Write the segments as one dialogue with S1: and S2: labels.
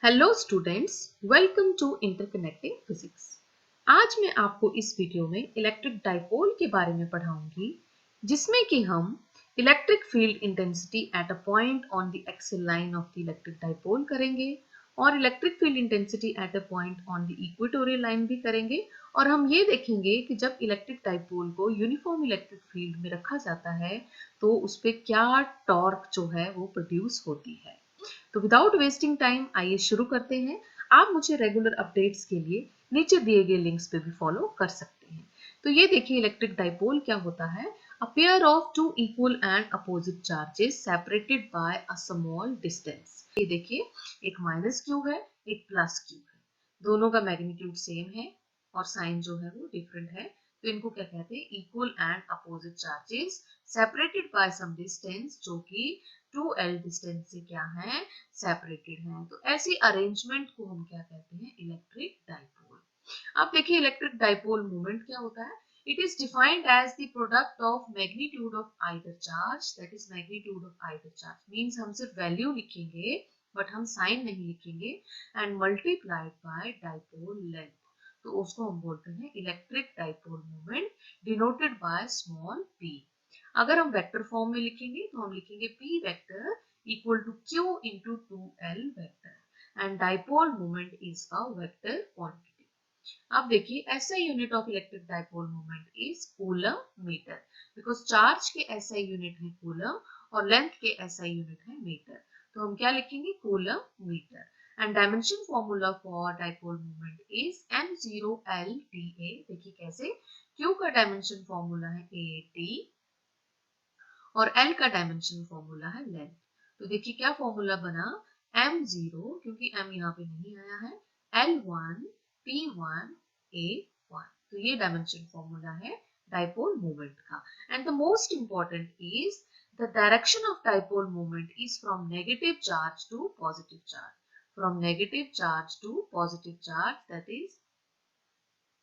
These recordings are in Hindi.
S1: Hello students, welcome to interconnecting physics. आज मैं आपको इस वीडियो में इलेक्ट्रिक डाइपोल के बारे में पढ़ाऊंगी, जिसमें कि हम electric field intensity at a point on the axial line of the electric dipole करेंगे और electric field intensity at a point on the equatorial line भी करेंगे। और हम ये देखेंगे कि जब इलेक्ट्रिक डाइपोल को यूनिफॉर्म इलेक्ट्रिक फील्ड में रखा जाता है तो उस पर क्या टॉर्क जो है वो प्रोड्यूस होती है। तो विदाउट वेस्टिंग टाइम आइए शुरू करते हैं। आप मुझे रेगुलर अपडेट्स के लिए नीचे दिए गए लिंक्स पे भी फॉलो कर सकते हैं। तो ये देखिए इलेक्ट्रिक डाइपोल क्या होता है। A pair of two equal and opposite charges separated by a small distance. ये देखिए एक माइनस क्यू है, एक प्लस क्यू है, दोनों का मैग्नीट्यूड सेम है और साइन जो है वो डिफरेंट है। तो इनको क्या कहते हैं, equal and opposite charges separated by some distance, जो कि 2l डिस्टेंस से क्या है, सेपरेटेड है। तो ऐसी अरेंजमेंट को हम क्या कहते हैं, इलेक्ट्रिक डाइपोल। अब देखिए इलेक्ट्रिक डाइपोल मोमेंट क्या होता है। It is defined as the product of magnitude of either charge, that is magnitude of either charge means हम सिर्फ वैल्यू लिखेंगे बट हम साइन नहीं लिखेंगे, and multiplied by dipole length. तो उसको हम बोलते हैं electric dipole moment, denoted by small p। अगर हम वेक्टर फॉर्म में लिखेंगे तो हम लिखेंगे p vector equal to q into 2l vector, and dipole moment is a vector quantity. अब देखिए SI unit of electric dipole moment is coulomb metre, because charge के SI यूनिट है कूलम और लेंथ के SI यूनिट है मीटर। तो हम क्या लिखेंगे, coulomb metre. And dimension formula for dipole moment is m0L/dA। देखिए कैसे, Q का डायमेंशन फॉर्मूला है AT और L का डायमेंशन फॉर्मूला है लेंथ। तो देखिए क्या फॉर्मूला बना, m0 क्योंकि m यहाँ पे नहीं आया है, L1 P1 A1। तो ये डायमेंशन फॉर्मूला है डाइपोल मोमेंट का। And the most important is the direction of dipole moment is from negative charge to positive charge, from negative charge to positive charge, that is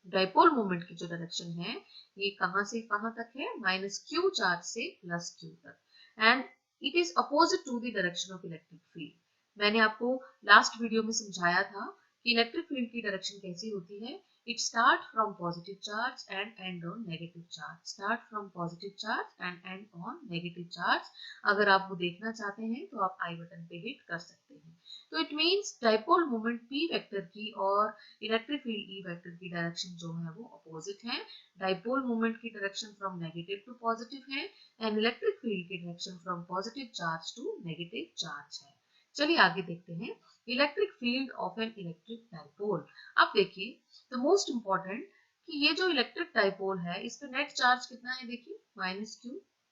S1: dipole moment की जो डायरेक्शन है ये कहां से कहां तक है, माइनस क्यू चार्ज से प्लस क्यू तक, and it is opposite to the direction of electric field. मैंने आपको लास्ट वीडियो में समझाया था कि इलेक्ट्रिक फील्ड की डायरेक्शन कैसी होती है। It start from positive charge and and on negative charge, start from positive charge and and on negative charge. अगर आप वो देखना चाहते हैं तो आप आई बटन पे हिट कर सकते हैं। तो it means dipole moment p vector की और इलेक्ट्रिक फील्ड E वेक्टर की डायरेक्शन जो है वो अपोजिट है। डाइपोल मोमेंट की direction from negative to positive है एंड इलेक्ट्रिक फील्ड की direction from positive charge to negative charge है। चलिए आगे देखते हैं electric field of an electric dipole. अब देखिए द मोस्ट इंपॉर्टेंट कि ये जो इलेक्ट्रिक डाइपोल है इस पे नेट चार्ज कितना है, देखिए minus q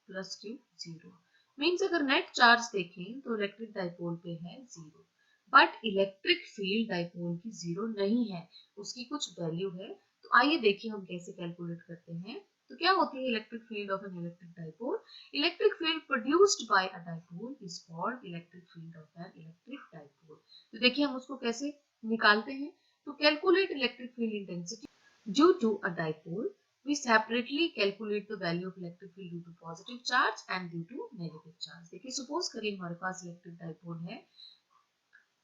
S1: plus Q zero. Means अगर नेट चार्ज देखें तो इलेक्ट्रिक डाइपोल पे है zero, but electric field dipole की जीरो नहीं है, उसकी कुछ वैल्यू है। तो आइए देखिए हम कैसे कैलकुलेट करते हैं। तो क्या होती है electric field of an electric dipole. Electric field produced by a dipole is called electric field of an electric dipole. तो देखिए हम उसको कैसे निकालते हैं। तो calculate electric field intensity due to a dipole, we separately calculate the value of electric field due to positive charge and due to negative charge। देखिए सपोज करिए हमारे पास इलेक्ट्रिक डाइपोल है,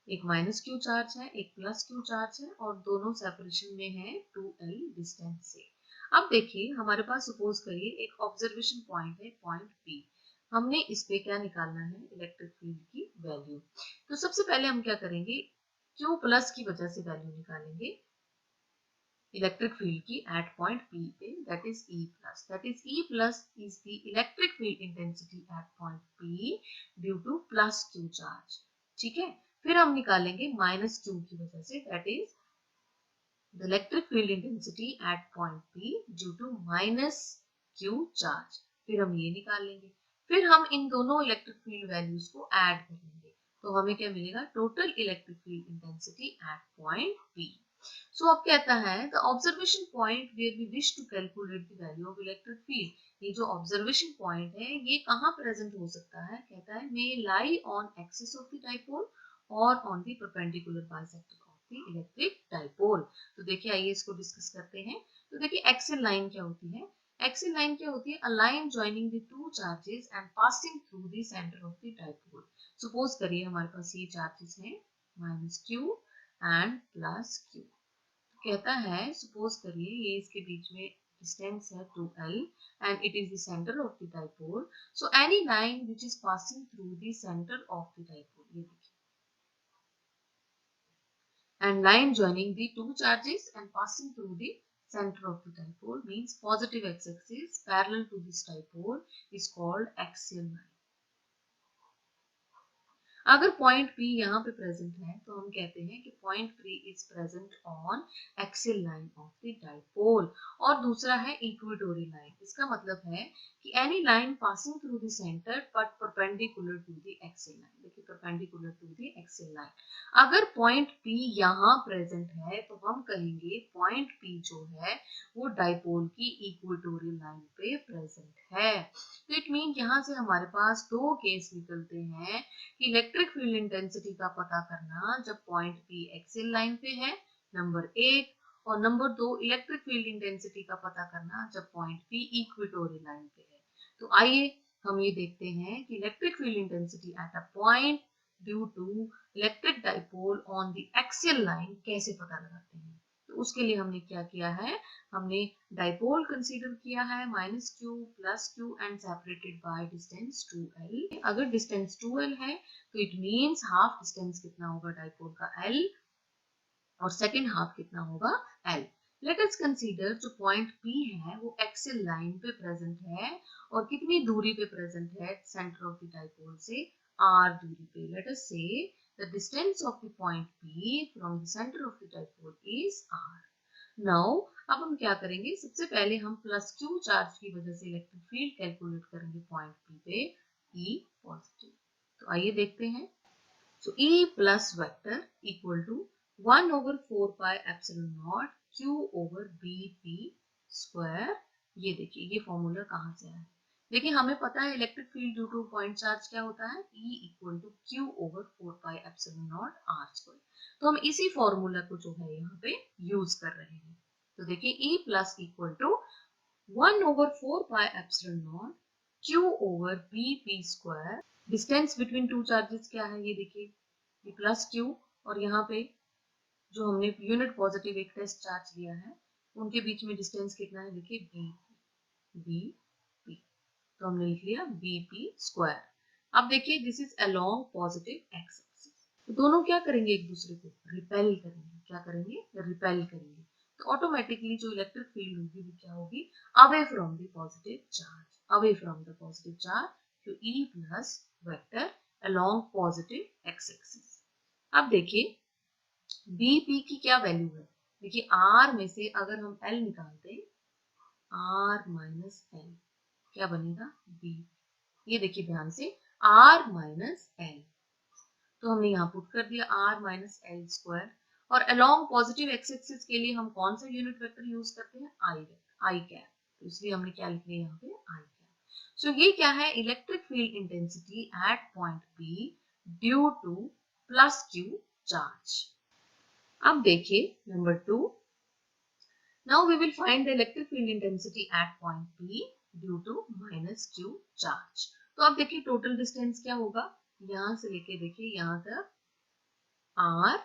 S1: एक माइनस क्यू चार्ज है, एक प्लस क्यू चार्ज है और दोनों सेपरेशन में है 2l डिस्टेंस से। अब देखिए हमारे पास सपोज करिए एक ऑब्जर्वेशन पॉइंट है, पॉइंट P। हमने इस पे क्या निकालना है, इलेक्ट्रिक फील्ड की वैल्यू। तो सबसे पहले हम क्या करेंगे, Q प्लस की वजह से वैल्यू निकालेंगे इलेक्ट्रिक फील्ड की एट पॉइंट P पे, that is E plus, that is E plus is the electric field intensity at point P due two plus q charge. ठीक है, फिर हम निकालेंगे माइनस क्यू की वजह से, that is the electric field intensity at point P due to minus Q charge. फिर हम ये निकाल लेंगे, फिर हम इन दोनों इलेक्ट्रिक फील्ड वैल्यूज को ऐड कर लेंगे तो हमें क्या मिलेगा, total electric field intensity at point P। So अब कहता है the observation point where we wish to calculate the value of electric field. ये जो ऑब्जर्वेशन पॉइंट है ये कहाँ प्रेजेंट हो सकता है, कहता है may lie on axis of the dipole और on the perpendicular bisector of the electric dipole. तो देखिए आइए इसको डिस्कस करते हैं। तो देखिए एक्सियल लाइन क्या होती है, एक्सियल लाइन क्या होती है, a line joining the two charges and passing through the centre of the dipole. Suppose करिए हमारे पास ये चार्जेस हैं minus Q and plus Q. कहता है सपोज करिए ये इसके बीच में डिस्टेंस है 2l and it is the center of the dipole, so any line which is passing through the center of the dipole, ये देखिए, and line joining the two charges and passing through the center of the dipole means positive x-axis parallel to this dipole is called axial line. अगर पॉइंट P यहाँ पे प्रेजेंट है तो हम कहते हैं कि point P is present on axial line of the dipole. और दूसरा है इक्वेटोरियल लाइन। इसका मतलब है कि any line passing through the centre but perpendicular to the axial line. देखिए perpendicular to the axial line. अगर पॉइंट P यहाँ प्रेजेंट है तो हम कहेंगे पॉइंट P जो है वो डाइपोल की इक्वेटोरियल लाइन पे प्रेजेंट है। तो इट मीन यहाँ से हमारे पास दो केस निकलते हैं कि इलेक्ट्रिक फील्ड इंटेंसिटी का पता करना जब पॉइंट P एक्सियल लाइन पे है, नंबर 1, और नंबर 2 इलेक्ट्रिक फील्ड इंटेंसिटी का पता करना जब पॉइंट P इक्वेटोरियल लाइन पे है। तो आइए हम ये देखते हैं कि electric field intensity at a point due to electric dipole on the axial line कैसे पता लगाते हैं। तो उसके लिए हमने क्या किया है, हमने डाइपोल कंसीडर किया है minus q plus Q and separated by distance 2l। अगर डिस्टेंस 2l है तो इट मींस हाफ डिस्टेंस कितना होगा डाइपोल का l और सेकंड हाफ कितना होगा l। लेट अस कंसीडर जो पॉइंट P है वो एक्सियल लाइन पे प्रेजेंट है और कितनी दूरी पे प्रेजेंट है सेंटर ऑफ द डाइपोल से r दूरी पे। लेट अस से the distance of the point P from the center of the dipole is r. Now अब हम क्या करेंगे, सबसे पहले हम प्लस क्यू चार्ज की वजह से इलेक्ट्रिक फील्ड कैलकुलेट करेंगे पॉइंट P पे, E पॉजिटिव। तो आइए देखते हैं। So E plus vector equal to 1/4 pi epsilon naught Q over BP square. ये देखिए ये फॉर्मूला कहाँ से आया है। देखिए हमें पता है electric field due to point charge क्या होता है, E equal to Q over 4 pi epsilon naught R square. तो हम इसी फॉर्मूला को जो है यहाँ पे यूज कर रहे हैं। तो देखिए E plus equal to 1/4 pi epsilon naught Q over BP square. Distance between two charges क्या है, ये देखिए ये प्लस Q और यहाँ पे जो हमने यूनिट पॉजिटिव एक टेस्ट चार्ज लिया है उनके बीच में डिस्टेंस कितना है, देखिए BP। तो हमने लिख लिया BP स्क्वायर। अब देखिए this is along positive x axis. तो दोनों क्या करेंगे, एक दूसरे को रिपेल करेंगे। क्या करेंगे, रिपेल करेंगे। तो ऑटोमेटिकली जो इलेक्ट्रिक फील्ड होगी वो क्या होगी, away from the positive charge, away from the positive charge. तो E plus vector along positive x axis. अब देखिए BP की क्या वैल्यू है, देखिए R में से अगर हम L निकालते हैं, R माइनस L क्या बनेगा B। ये देखिए ध्यान से R माइनस L, तो हमने यहाँ पुट कर दिया R माइनस L स्क्वायर। और अलोंग पॉजिटिव एक्स एक्सिस के लिए हम कौन सा यूनिट वेक्टर यूज करते हैं, आई कैप। तो इसलिए हमने क्या लिख लिया यहाँ पे आई कैप। सो ये क्या है, electric field intensity at point P due two plus Q charge. अब देखिए number 2, now we will find the electric field intensity at point P due to minus Q charge। तो अब देखिए टोटल डिस्टेंस क्या होगा, यहां से लेके देखिए यहां तक R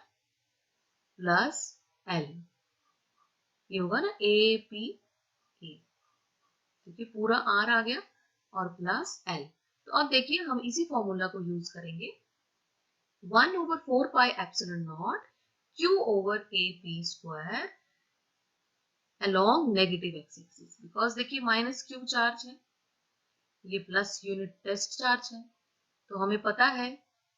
S1: प्लस L, ये होगा ना AP, देखिए पूरा R आ गया और प्लस L। तो अब देखिए हम इसी फॉर्मूला को यूज करेंगे 1/4 pi epsilon naught Q over AP square along negative x axis. Because देखिए माइनस क्यू चार्ज है, ये प्लस यूनिट टेस्ट चार्ज है। तो हमें पता है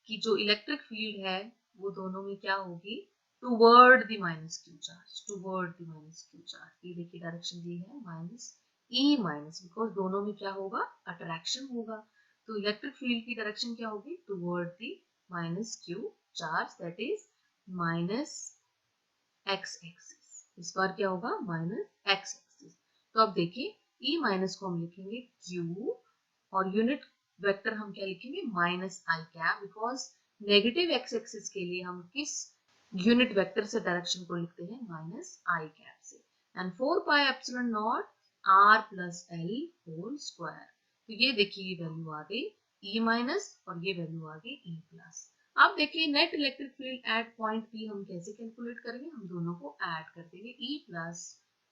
S1: कि जो इलेक्ट्रिक फील्ड है वो दोनों में क्या होगी, toward the minus Q charge, toward the minus Q charge. ये देखिए डायरेक्शन दी है माइनस E माइनस, बिकॉज दोनों में क्या होगा, अट्रैक्शन होगा। तो इलेक्ट्रिक फील्ड की डायरेक्शन क्या होगी, toward the minus Q charge, that is minus x axis. इस बार क्या होगा, माइनस एक्स एक्सिस। तो अब देखिए E माइनस को हम लिखेंगे Q और यूनिट वेक्टर हम क्या लिखेंगे, minus i cap. Because negative x axis के लिए हम किस यूनिट वेक्टर से डायरेक्शन को लिखते हैं, माइनस आई कैप से। And 4 pi epsilon naught R plus L whole square. तो ये देखिए ये वैल्यू आ गई E माइनस और ये वैल्यू आ गई E प्लस। अब देखिए net electric field at point P हम कैसे कैलकुलेट करेंगे, हम दोनों को ऐड कर देंगे, E plus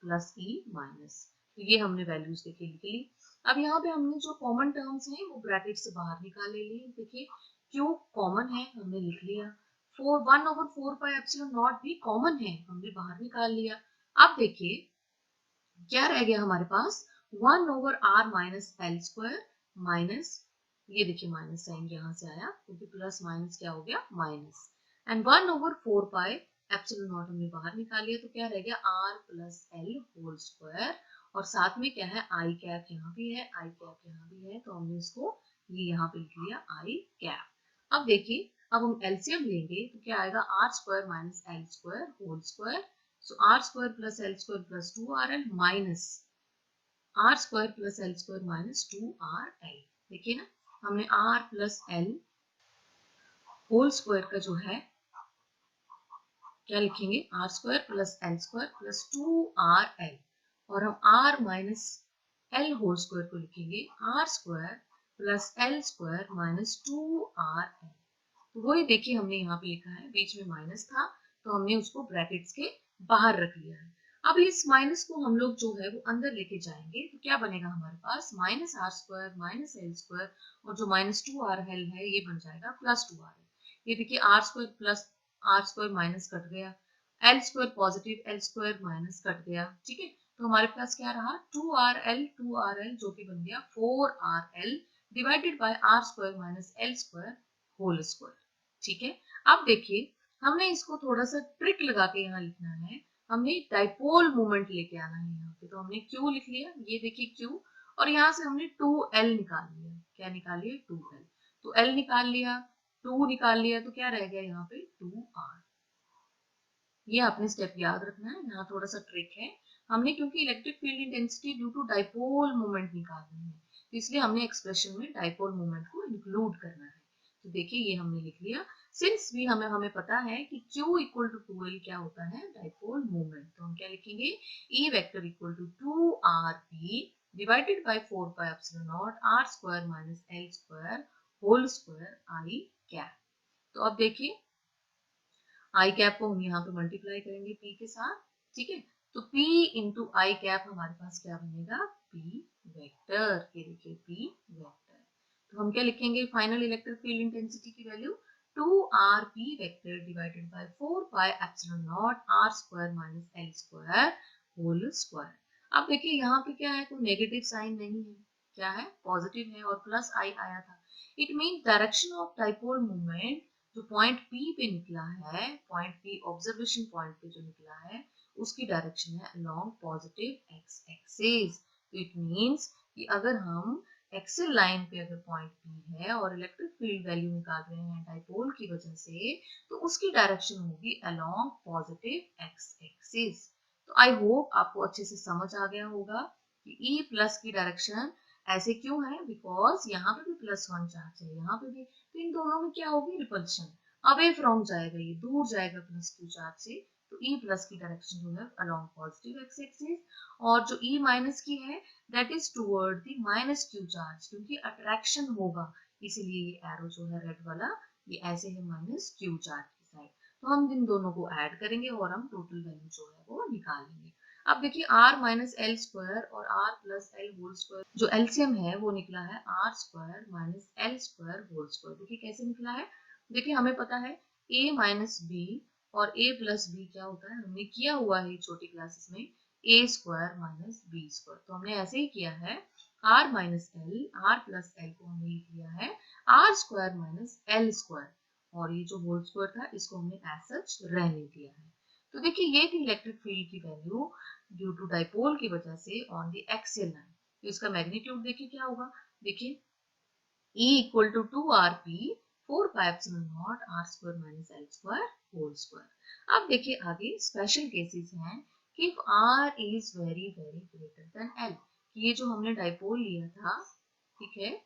S1: plus E minus. तो ये हमने वैल्यूज देखिए लिख ली। अब यहाँ पे हमने जो कॉमन टर्म्स हैं वो ब्रैकेट से बाहर निकाल ले लिए। देखिए क्यू कॉमन है, हमने लिख लिया। 1/4 पाई एप्सिलॉन नॉट भी कॉमन है, हमने बाहर निकाल लिया। अब देखिए क्या रह गया हमारे पास, 1/r minus l square minus, ये देखिए माइनस साइन यहाँ से आया क्योंकि प्लस माइनस क्या हो गया minus, and 1/4 pi epsilon naught हमने बाहर निकाल लिया। तो क्या रह गया r plus l whole square, और साथ में क्या है आई कैप यहाँ भी है, आई कैप यहाँ भी है, तो हमने इसको ये यहाँ पे लिख लिया आई कैप। अब देखिए अब हम एलसीएम लेंगे तो क्या आएगा, r square minus l square whole square. So r square plus l square plus 2rl minus r square plus l square minus 2rl। देखिए ना, हमने r plus l whole square का जो है क्या लिखेंगे, r square plus l square plus 2rl, और हम r minus l whole square को लिखेंगे r square plus l square minus 2rl। तो वही देखिए हमने यहाँ पे लिखा है, बीच में माइनस था तो हमने उसको ब्रैकेट्स के बाहर रख लिया है। अब इस माइनस को हम लोग जो है वो अंदर लेके जाएंगे तो क्या बनेगा हमारे पास, minus r square minus l square, और जो माइनस 2rl है ये बन जाएगा प्लस 2rl। ये देखिए r square plus r square minus cut गया, l square positive l square minus cut गया, ठीक है। तो हमारे पास क्या रहा, 2rl जो कि बन गया 4rl divided by r square minus l square whole square, ठीक है। अब देखिए हमने इसको थोड़ा सा ट्रिक लगा के यहाँ लिखना है, हमने डाइपोल मोमेंट लेके आना है यहाँ पे। तो हमने Q लिख लिया, ये देखिए Q, और यहाँ से हमने 2L निकाल लिया। क्या निकाल लिया, 2L। तो L निकाल लिया, 2 निकाल लिया, तो क्या रह गया यहाँ पे 2R। ये आपने स्टेप याद रखना है, यहाँ थोड़ा सा ट्रिक है। हमने क्योंकि electric field intensity due to dipole moment निकालनी है, तो इसलिए हमने एक्सप्रेशन में डाइपोल मोमेंट को इंक्लूड करना है। तो देखिए ये हमने लिख लिया। सिंस भी हमें पता है कि Q इक्वल टू 2L क्या होता है, डाइपोल मोमेंट, तो हम क्या लिखेंगे, E vector equal to 2RP divided by 4 pi epsilon naught R square minus L square whole square I cap. तो अब देखिए आई कैप को हम यहाँ पे मल्टीप्लाई करेंगे पी के साथ, ठीक है। तो P इंटू आई कैप हमारे पास क्या बनेगा, P वेक्टर। ये देखिए P वेक्टर। तो हम क्या लिखेंगे, फाइनल इलेक्ट्रिक फील्ड इंटेंसिटी की value 2rp vector divided by 4 pi epsilon naught r square minus l square whole square. अब देखिए यहाँ पे क्या है, कोई नेगेटिव साइन नहीं है, क्या है पॉजिटिव है, और प्लस आई आया था। It mean direction of dipole moment जो पॉइंट P पे निकला है, पॉइंट P ऑब्जर्वेशन पॉइंट पे जो निकला है उसकी डायरेक्शन है अलोंग पॉजिटिव एक्स एक्सिस। तो इट मींस कि अगर हम एक्सिल लाइन पे अगर पॉइंट P है और इलेक्ट्रिक फील्ड वैल्यू निकाल रहे हैं डाइपोल की वजह से, तो उसकी डायरेक्शन होगी अलोंग पॉजिटिव एक्स एक्सिस। तो आई होप आपको अच्छे से समझ आ गया होगा कि E प्लस की डायरेक्शन ऐसे क्यों है, बिकॉज यहाँ पे भी +1 चार्ज है, यहाँ पे भी, तो इन दोनों में क्या होगी, रिपल्शन, अवे फ्रॉम जाएगा, ये दूर जाएगा +2 चार्ज से। तो E प्लस की डायरेक्शन जो है अलोंग पॉजिटिव एक्स एक्सिस, और जो E माइनस की है that is toward the -q charge, क्योंकि अट्रैक्शन होगा इसीलिए ये एरो जो है रेड वाला ये ऐसे है -q चार्ज की साइड। तो हम इन दोनों को ऐड करेंगे और हम टोटल वैल्यू जो है वो निकाल लेंगे। अब देखिए r माइनस एल स्क्वायर और r plus l whole square जो एलसीएम है वो निकला है r square minus l square whole square. देखिए कैसे निकला है, देखिए हमें पता है a माइनस बी और a प्लस बी क्या होता है, हमने किया हुआ है छोटी क्लासेस में a square minus b square. तो हमने ऐसे ही किया है, r minus l, r plus l को हमने लिख लिया है r square minus l square, और ये जो होल स्क्वायर था इसको हमने एज सच रहने दिया है। तो देखिए ये थी इलेक्ट्रिक फील्ड की वैल्यू ड्यू टू डाइपोल की वजह से ऑन द एक्सियल लाइन। तो इसका मैग्नीट्यूड देखिए क्या होगा, देखिए E equal to 2rp 4 pi epsilon naught r square minus l square whole square. अब देखिए आगे स्पेशल केसेस हैं कि if r is very very greater than l, ये जो हमने डाइपोल लिया था, ठीक है,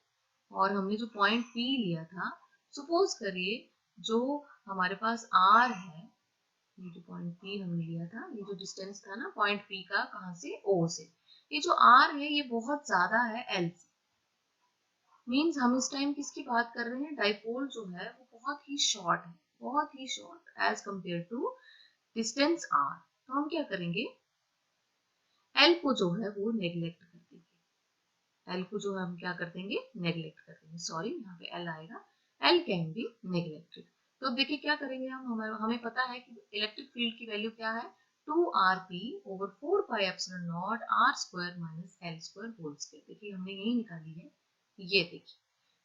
S1: और हमने जो पॉइंट P लिया था, सपोज करिए जो हमारे पास r है, ये जो पॉइंट P हमने लिया था, ये जो डिस्टेंस था ना पॉइंट P का, कहाँ से, O से, ये जो R है ये बहुत ज्यादा है L से। मीन्स हम इस टाइम किसकी बात कर रहे हैं, डाइपोल जो है वो बहुत ही शॉर्ट है, बहुत ही short as compare to distance r। तो हम क्या करेंगे, l को जो है वो नेग्लेक्ट कर देंगे। l को जो है हम क्या कर देंगे, नेग्लेक्ट कर देंगे। सॉरी, यहाँ पे l आएगा, l कैन बी नेग्लेक्टेड। तो अब देखिए क्या करेंगे हम, हमें पता है कि इलेक्ट्रिक फील्ड की वैल्यू क्या है, 2rp over 4 pi epsilon naught r square minus l square whole square। देखिए हमने यही निकाली है, ये देखिए।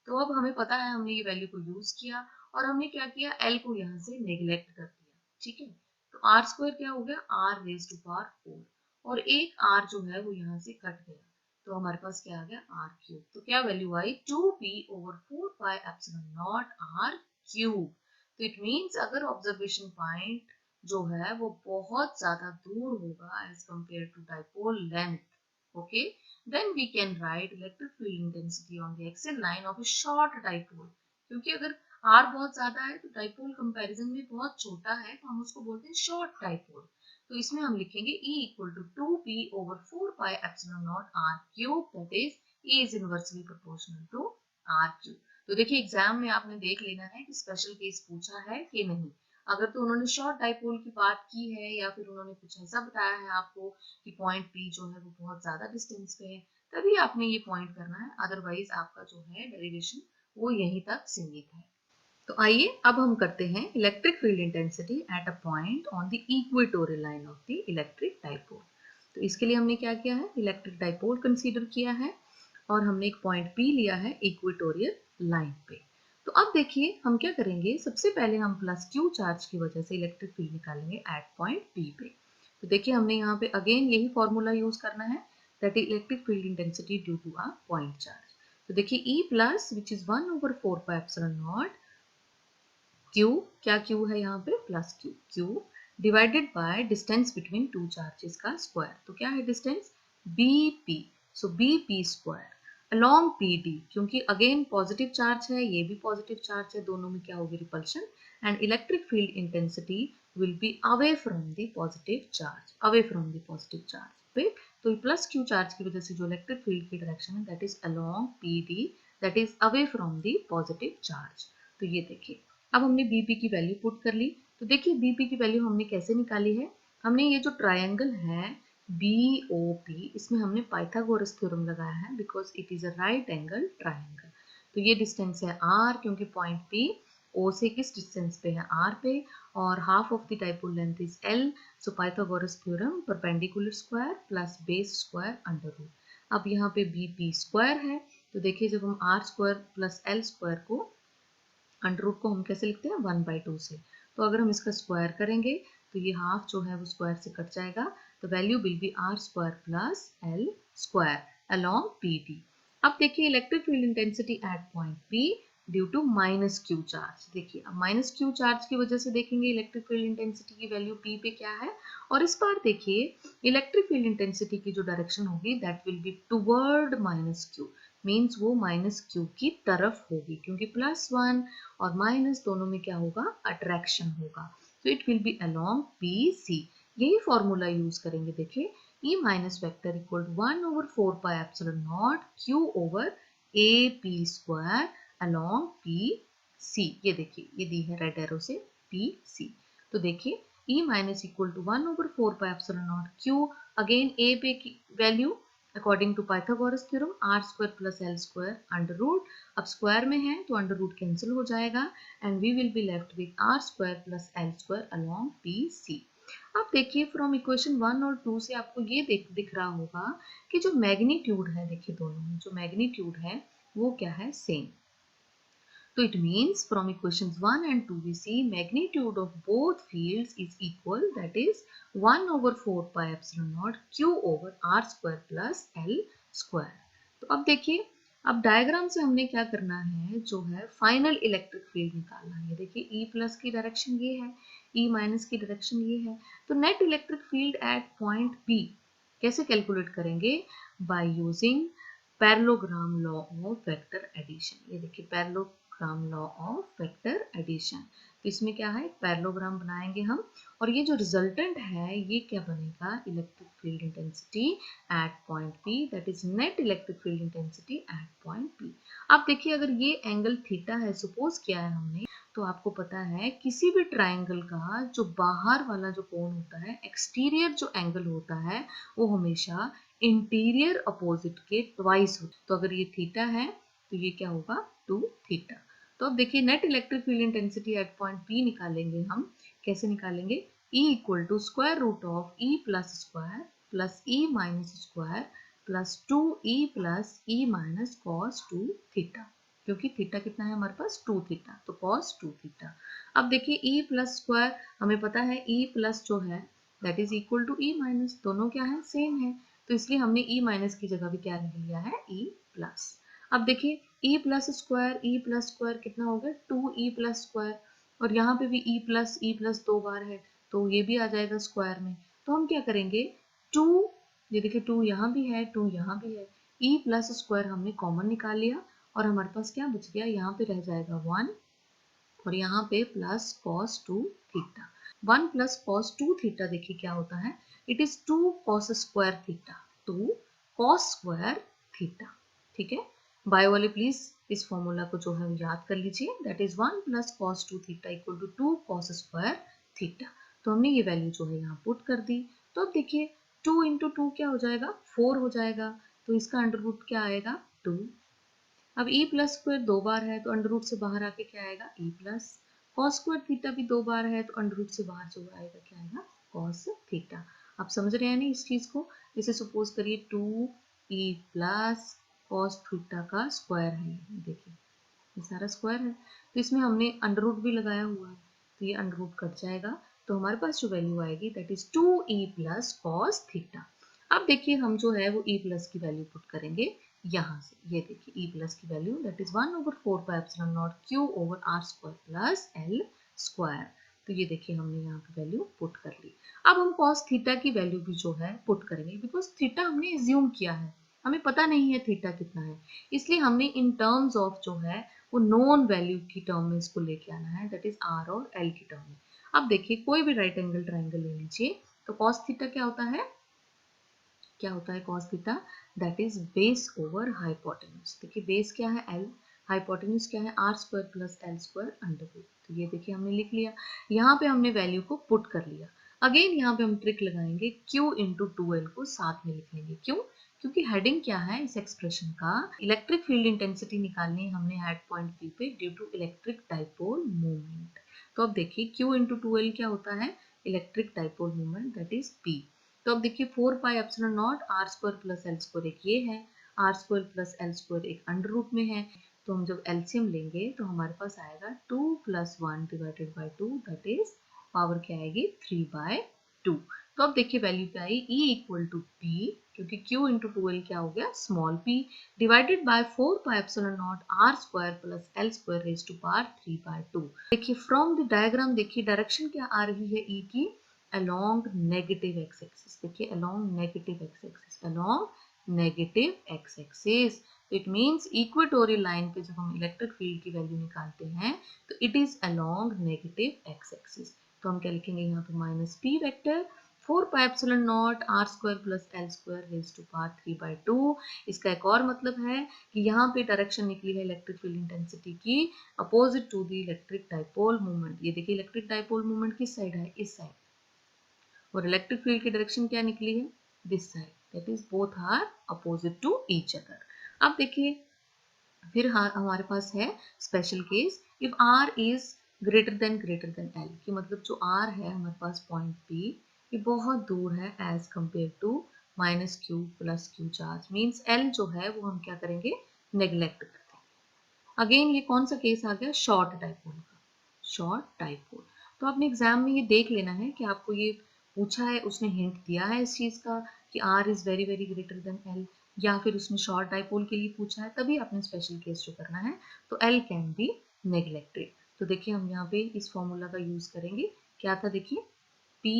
S1: तो अब हमें पता है, हमने ये वैल्यू को यूज किया और हमने क्या किया, l को यहाँ से नेग्लेक्ट कर दिया, ठीक है। तो r स्क्वायर क्या हो गया, r रेज टू पावर 4, और एक r जो है वो यहाँ से कट गया, तो हमारे पास क्या आ गया, r क्यूब। तो क्या वैल्यू आई, 2p over 4 pi epsilon naught r cube. तो इट मीन्स अगर ऑब्जर्वेशन पॉइंट जो है वो बहुत ज्यादा दूर होगा as compare to dipole length, okay, then we can write electric field intensity on the axial line of a short dipole। क्योंकि अगर r बहुत ज्यादा है तो डाइपोल कंपैरिजन में बहुत छोटा है, तो हम उसको बोलते हैं शॉर्ट डाइपोल। तो इसमें हम लिखेंगे E equal to 2p over 4 pi epsilon naught r cube, that is E is inversely proportional to r cube। तो देखिए एग्जाम में आपने देख लेना है कि स्पेशल केस पूछा है कि नहीं। अगर तो उन्होंने शॉर्ट डाइपोल की बात की है या फिर उन्होंने कुछ ऐसा बताया है आपको कि पॉइंट P जो है वो बहुत ज्यादा डिस्टेंस पे है, तभी आपने ये पॉइंट करना है, अदरवाइज आपका जो है डेरिवेशन वो यहीं तक सीमित है। तो आइए अब हम करते हैं electric field intensity at a point on the equatorial line of the electric dipole. तो इसके लिए हमने क्या किया है, इलेक्ट्रिक डाइपोल कंसीडर किया है और हमने एक पॉइंट P लिया है इक्वेटोरियल लाइन पे। तो अब देखिए हम क्या करेंगे, सबसे पहले हम प्लस Q चार्ज की वजह से इलेक्ट्रिक फील्ड निकालेंगे एट पॉइंट P पे। तो देखिए हमने यहाँ पे अगेन यही फॉर्मूला यूज करना है, that is electric field intensity due to a point charge. तो देखिए E plus which is 1 over 4 pi epsilon naught Q, क्या Q है यहाँ पे, plus Q divided by distance between two charges का स्क्वायर। तो क्या है डिस्टेंस, BP, सो BP स्क्वायर अलॉन्ग PD, क्योंकि अगेन पॉजिटिव चार्ज है, ये भी पॉजिटिव चार्ज है, दोनों में क्या होगी, repulsion, and electric field intensity will be away from the positive charge, away from the positive charge पे। तो प्लस Q चार्ज की वजह से जो इलेक्ट्रिक फील्ड की डायरेक्शन है that is along PD, that is away from the positive charge. तो ये देखिए अब हमने BP की वैल्यू पुट कर ली। तो देखिए BP की वैल्यू हमने कैसे निकाली है, हमने ये जो ट्रायंगल है BOP, इसमें हमने पाइथागोरस थ्योरम लगाया है because it is a right angle triangle. तो ये डिस्टेंस है R, क्योंकि पॉइंट P O से किस डिस्टेंस पे है, R पे, और half of the dipole length is L, so Pythagoras theorem perpendicular square plus base square under root. अब यहाँ पे BP स्क्वायर है, तो देखिए जब हम R square plus L square को, अंडर रूट को हम कैसे लिखते हैं, 1/2 से, तो अगर हम इसका स्क्वायर करेंगे तो ये हाफ जो है वो स्क्वायर से कट जाएगा, तो value will be R square plus L square along PD। अब देखिए electric field intensity at point P due to minus Q charge. देखिए अब माइनस Q चार्ज की वजह से देखेंगे इलेक्ट्रिक फील्ड इंटेंसिटी की वैल्यू P पे क्या है, और इस बार देखिए इलेक्ट्रिक फील्ड इंटेंसिटी की जो डायरेक्शन होगी that will be toward minus Q, means वो माइनस Q की तरफ होगी, क्योंकि +1 और माइनस दोनों में क्या होगा, अट्रैक्शन होगा। तो it will be along PC। यही फॉर्मूला यूज करेंगे, देखिए E minus vector equal to 1 over 4 pi epsilon naught Q over AP square along PC। ये देखिए ये दी है रेड एरो से PC। तो देखिए E minus equal to 1 over 4 pi epsilon naught Q, again A पे की value according to Pythagoras theorem R square plus L square under root, अब स्क्वायर में है तो अंडर रूट कैंसिल हो जाएगा and we will be left with R square plus L square along PC। अब देखिए फ्रॉम इक्वेशन 1 और 2 से आपको ये दिख रहा होगा कि जो मैग्नीट्यूड है, देखिए दोनों में जो मैग्नीट्यूड है वो क्या है, same. So it means from equations 1 and 2 we see magnitude of both fields is equal, that is 1 over 4 pi epsilon naught Q over R square plus L square। तो अब देखिए अब डायग्राम से हमने क्या करना है, जो है फाइनल इलेक्ट्रिक फील्ड निकालना है। देखिए E प्लस की डायरेक्शन ये है, E माइनस की डायरेक्शन ये है, तो net electric field at point P कैसे कैलकुलेट करेंगे, by using parallelogram law of vector addition. ये देखिए parallelogram law of vector addition, तो इसमें क्या है, पैरेललोग्राम बनाएंगे हम, और ये जो रिजल्टेंट है ये क्या बनेगा, electric field intensity at point P, that is net electric field intensity at point P। अब देखिए अगर ये एंगल थीटा है, सपोज किया है हमने, तो आपको पता है किसी भी ट्राइंगल का जो बाहर वाला जो कोण होता है, एक्सटीरियर जो एंगल होता है, वो हमेशा इंटीरियर अपोजिट के ट्वाइस होता है। तो अगर ये थीटा है तो ये क्या होगा 2 थीटा। तो अब देखिए net electric field intensity at point P निकालेंगे हम। कैसे निकालेंगे? E equal to square root of E plus square plus E minus square plus 2E plus E minus cos 2 theta, क्योंकि थीटा कितना है हमारे पास 2 थीटा, तो कॉस 2 थीटा। अब देखिए E प्लस स्क्वायर हमें पता है E प्लस जो है that is equal to E minus, दोनों क्या है सेम है, तो इसलिए हमने E माइनस की जगह भी क्या लिख लिया है E प्लस। अब देखिए E प्लस स्क्वायर कितना हो गया 2E प्लस स्क्वायर, और यहाँ पे भी E प्लस 2 बार है तो ये भी आ जाएगा स्क्वायर में। तो हम क्या करेंगे 2, ये देखिए 2 यहाँ भी है 2 यहाँ भी है, E प्लस स्क्वायर हमने कॉमन निकाल लिया और हमारे पास क्या बच गया, यहाँ पे रह जाएगा 1 और यहाँ पे plus cos 2 theta. 1 plus cos 2 theta देखिए क्या होता है, it is 2 cos square theta, 2 cos square theta. ठीक है, बायो वाले प्लीज इस फॉर्मूला को जो है याद कर लीजिए, that is 1 plus cos 2 theta equal to 2 cos square theta. तो हमने ये वैल्यू जो है यहाँ पुट कर दी। तो अब देखिए 2 इंटू 2 क्या हो जाएगा 4 हो जाएगा, तो इसका अंडर रूट क्या आएगा 2। अब e प्लस स्क्वायर 2 बार है तो अंडर रूट से बाहर आके क्या आएगा e plus, cos square theta भी 2 बार है तो अंडर रूट से बाहर जो आएगा क्या आएगा कॉस थीटा। आप समझ रहे हैं ना इस चीज को? जैसे सपोज करिए 2e प्लस कॉस थीटा का स्क्वायर है, देखिए ये सारा स्क्वायर है, तो इसमें हमने अंडर रूट भी लगाया हुआ है तो ये अंडर रूट कट जाएगा, तो हमारे पास जो वैल्यू आएगी that is 2e plus cos theta. अब देखिए हम जो है वो e प्लस की वैल्यू पुट करेंगे यहाँ से, ये देखिए e प्लस की value that is 1/4πε0 q over r square plus l square. तो ये देखिए हमने यहाँ पे वैल्यू पुट कर ली। अब हम cos थीटा की वैल्यू भी जो है पुट करेंगे, बिकॉज थीटा हमने एज्यूम किया है, हमें पता नहीं है थीटा कितना है, इसलिए हमने इन टर्म्स ऑफ जो है वो नॉन वैल्यू की टर्म में इसको लेके आना है, दैट इज r और l की टर्म में। अब देखिए कोई भी राइट एंगल ट्राइंगल ले लीजिए, तो cos थीटा क्या होता है, क्या होता है cos थीटा, दैट इज बेस ओवर हाइपोटेन्यूज। देखिए बेस क्या है l, हाइपोटेन्यूज क्या है r square plus l square under root. तो ये देखिए हमने लिख लिया, यहाँ पे हमने वैल्यू को पुट कर लिया। अगेन यहाँ पे हम ट्रिक लगाएंगे, q इंटू 2l को साथ में लिख लेंगे, क्यों? क्योंकि हेडिंग क्या है इस एक्सप्रेशन का, इलेक्ट्रिक फील्ड इंटेंसिटी निकालनी है हमने एट पॉइंट P पे due to electric dipole movement. तो अब देखिए q इंटू 2l क्या होता है, electric dipole movement that is P। तो अब देखिए 4πε0 r square plus l square एक ये है, r square plus l square एक अंडर रूट में है, तो हम जब एलसीएम लेंगे तो हमारे पास आएगा 2 plus 1 divided by 2 that is power क्या आएगी 3/2। तो अब देखिए वैल्यू क्या आई E इक्वल टू P, क्योंकि Q इंटू 2L क्या हो गया small p, divided by 4πε0 r square plus l square raise to power 3/2। देखिए फ्रॉम द डायग्राम देखिए डायरेक्शन क्या आ रही है E की, along negative x-axis। देखिए along negative x-axis, along negative x-axis, तो इट मीन्स इक्वेटोरियल लाइन पे जब हम इलेक्ट्रिक फील्ड की वैल्यू निकालते हैं तो it is along negative x-axis। तो हम क्या लिखेंगे यहाँ पे minus p vector 4πε0 r square plus l square raise to power 3/2। इसका एक और मतलब है कि यहाँ पे डायरेक्शन निकली है इलेक्ट्रिक फील्ड इंटेंसिटी की opposite to the electric dipole movement. ये देखिए इलेक्ट्रिक डाइपोल मूवमेंट किस साइड है, इस साइड, और इलेक्ट्रिक फील्ड की डायरेक्शन क्या निकली है this side, that is both are opposite to each other. अब देखिए फिर हमारे पास है special case, if r is greater than l, कि मतलब जो r है हमारे पास पॉइंट p ये बहुत दूर है as compare to minus q plus q charge, means l जो है वो हम क्या करेंगे नेग्लेक्ट कर देंगे। अगेन ये कौन सा केस आ गया, शॉर्ट डाइपोल का, शॉर्ट डाइपोल। तो आपने एग्जाम में ये देख लेना है कि आपको ये पूछा है, उसने हिंट दिया है इस चीज का कि r is very very greater than l, या फिर उसने शॉर्ट डाइपोल के लिए पूछा है, तभी आपने स्पेशल केस जो करना है, तो l कैन बी नेग्लेक्टेड। तो देखिए हम यहाँ पे इस फॉर्मूला का यूज करेंगे, क्या था देखिए p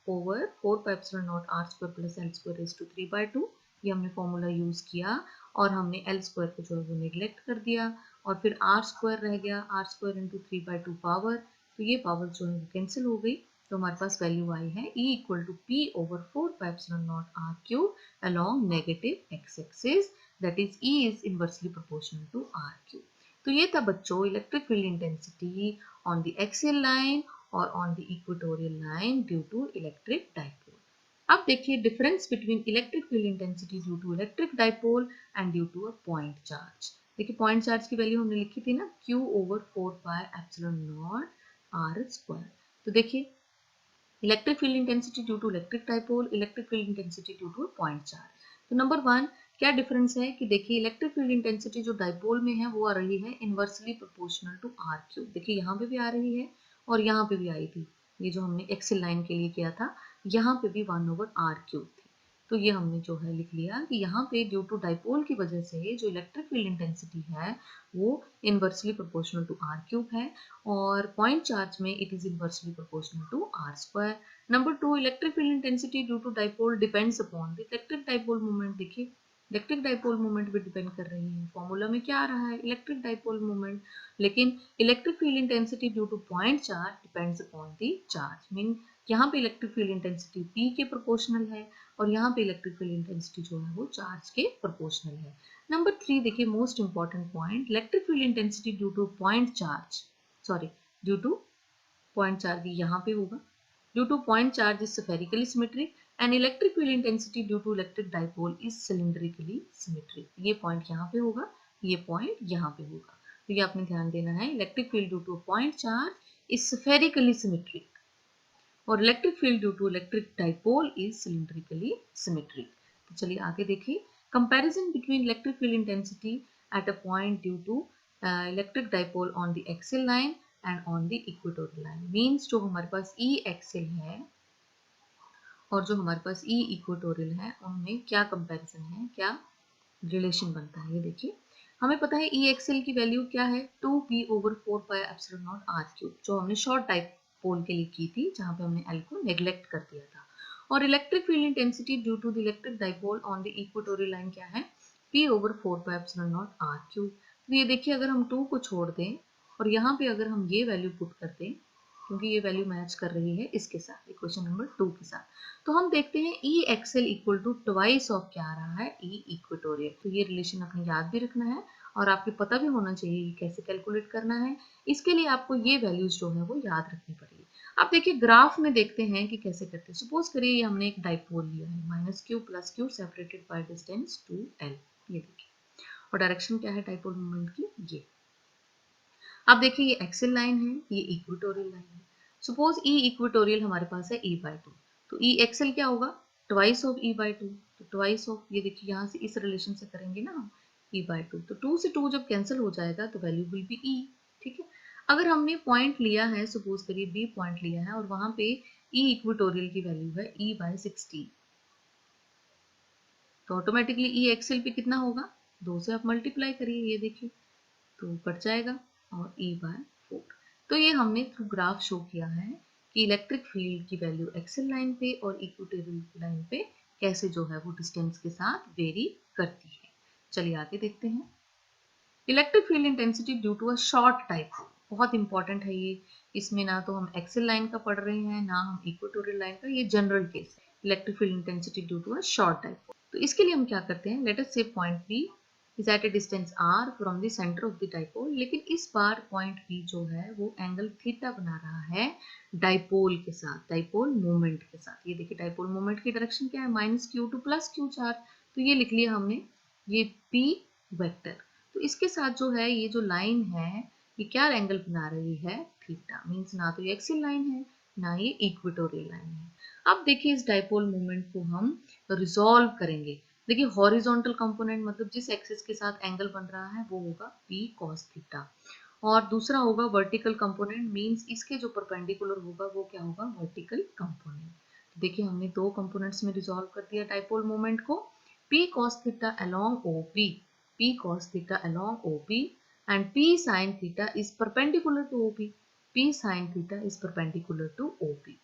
S1: over 4πε0 r square plus l square raise to 3/2, ये हमने फॉर्मूला यूज किया और हमने l स्क्वायर को जो है वो नेग्लेक्ट कर दिया और फिर r स्क्वायर रह गया, r स्क्वायर इंटू 3/2 पावर, तो ये पावर जो है वो कैंसिल हो गई, तो हमारे पास वैल्यू आई है E equal to P over 4πε0 r cube along negative x axis, that is E is inversely proportional to r cube. तो ये था बच्चों electric field intensity on the axial line और on the equatorial line due to electric dipole. अब देखिए difference between electric field intensity due to electric dipole and due to a point charge. देखिए पॉइंट चार्ज की वैल्यू हमने लिखी थी ना, Q over 4 pi epsilon naught R square. तो देखिए electric field intensity due to electric dipole, electric field intensity due to point charge. तो नंबर 1 क्या डिफरेंस है कि देखिए इलेक्ट्रिक फील्ड इंटेंसिटी जो डाइपोल में है वो आ रही है inversely proportional to r cube. देखिए यहाँ पे भी आ रही है और यहाँ पे भी आई थी, ये जो हमने एक्सियल लाइन के लिए किया था यहाँ पे भी 1 ओवर आर क्यूब थी। तो ये हमने जो है लिख लिया कि यहाँ पे ड्यू टू डाइपोल की वजह से जो इलेक्ट्रिक फील्ड इंटेंसिटी है वो inversely proportional to r cube है और पॉइंट चार्ज में it is inversely proportional to r square. Number 2 electric field intensity due to dipole depends upon the electric dipole moment. देखिए इलेक्ट्रिक डाइपोल मोमेंट भी डिपेंड कर रही है, फॉर्मूला में क्या आ रहा है इलेक्ट्रिक डाइपोल मोमेंट, लेकिन electric field intensity due to point charge depends upon the charge. Mean यहाँ पे इलेक्ट्रिक फील्ड इंटेंसिटी P के प्रोपोर्शनल है और यहाँ पे इलेक्ट्रिक फील्ड इंटेंसिटी जो है वो चार्ज के प्रोपोर्शनल है। नंबर 3 देखिए most important point, electric field intensity due to point charge, sorry due to point charge यहाँ पे होगा, due to point charge is spherically symmetric and electric field intensity due to electric dipole is cylindrically symmetric. ये पॉइंट यहाँ पे होगा, ये पॉइंट यहाँ पे होगा। तो ये आपने ध्यान देना है, electric field due to point charge is spherically symmetric और electric field due to electric dipole is cylindrically symmetric. तो चलिए आगे देखिए comparison between electric field intensity at a point due to electric dipole on the axial line and on the equatorial line. Means जो हमारे पास ई एक्सियल है और जो हमारे पास ई इक्वेटोरियल है उनमें क्या कंपैरिजन है, क्या रिलेशन बनता है। ये देखिए हमें पता है ई एक्सएल की वैल्यू क्या है 2p over 4 pi epsilon naught r cube, जो हमने शॉर्ट डाइपोल के लिए की थी जहां पे हमने एल को नेग्लेक्ट कर दिया था। और electric field intensity due to the electric dipole on the equatorial line क्या है p over 4 pi epsilon naught r cube. तो ये देखिए अगर हम 2 को छोड़ दें और यहाँ पे अगर हम ये वैल्यू पुट कर दें, क्योंकि ये वैल्यू मैच कर रही है इसके साथ इक्वेशन नंबर 2 के साथ, तो हम देखते हैं E axial equal to twice of क्या आ रहा है ई इक्वेटोरियल। तो ये रिलेशन अपने याद भी रखना है और आपको पता भी होना चाहिए कैसे कैलकुलेट करना है। इसके लिए आपको ये वैल्यूज जो है वो याद रखनी पड़ेगी। अब देखिए ग्राफ में देखते हैं कि कैसे करते हैं। सपोज करिए ये हमने एक डाइपोल लिया है -q + q separated by distance 2l, ये देखिए, और डायरेक्शन क्या है डाइपोल मोमेंट की ये। अब देखिए ये एक्सियल लाइन है, ये इक्वेटोरियल लाइन है। सपोज ई इक्वेटोरियल हमारे पास है e/2, तो ई एक्सियल क्या होगा ट्वाइस ऑफ e/2, तो ट्वाइस ऑफ, ये देखिए यहाँ से इस रिलेशन से करेंगे ना हम e/2, तो 2 से 2 जब कैंसिल हो जाएगा तो वैल्यू विल बी e। ठीक है, अगर हमने पॉइंट लिया है, सपोज करिए बी पॉइंट लिया है और वहां पे ई इक्वेटोरियल की वैल्यू है e/16, तो ऑटोमेटिकली ई एक्सियल पे कितना होगा 2 से आप मल्टीप्लाई करिए, ये देखिए तो कट जाएगा और e/4। तो ये हमने थ्रू ग्राफ शो किया है कि इलेक्ट्रिक फील्ड की वैल्यू एक्सियल लाइन पे और इक्वेटोरियल लाइन पे कैसे जो है वो डिस्टेंस के साथ वेरी करती है। चलिए आगे देखते हैं electric field intensity due to a short dipole. बहुत इंपॉर्टेंट है ये, इसमें ना तो हम एक्सियल लाइन का पढ़ रहे हैं ना हम इक्वेटोरियल लाइन का, ये जनरल केस है electric field intensity due to a short dipole. तो इसके लिए हम क्या करते हैं, लेट अस से point P is at a distance r from the center of the dipole, लेकिन इस बार पॉइंट P जो है वो एंगल थीटा बना रहा है डाइपोल के साथ, डाइपोल मोमेंट के साथ। ये देखिए डाइपोल मोमेंट की डायरेक्शन क्या है -q2 + q चार्ज, तो ये लिख लिया हमने ये P वेक्टर। तो इसके साथ जो है ये जो लाइन है ये क्या एंगल बना रही है थीटा, मीन्स ना तो ये एक्सियल लाइन है ना ये इक्वेटोरियल लाइन है। अब देखिए इस डाइपोल मोमेंट को हम रिजॉल्व करेंगे। देखिए हॉरिजॉन्टल कंपोनेंट मतलब जिस एक्सिस के साथ एंगल बन रहा है वो होगा p cos थीटा, और दूसरा होगा वर्टिकल कंपोनेंट, मींस इसके जो परपेंडिकुलर होगा वो क्या होगा वर्टिकल कंपोनेंट। तो देखिए हमने दो कंपोनेंट्स में रिजॉल्व कर दिया डाइपोल मोमेंट को, p cos theta along OP, p cos theta along OP and p sin theta is perpendicular to OP, p sin theta is perpendicular to OP।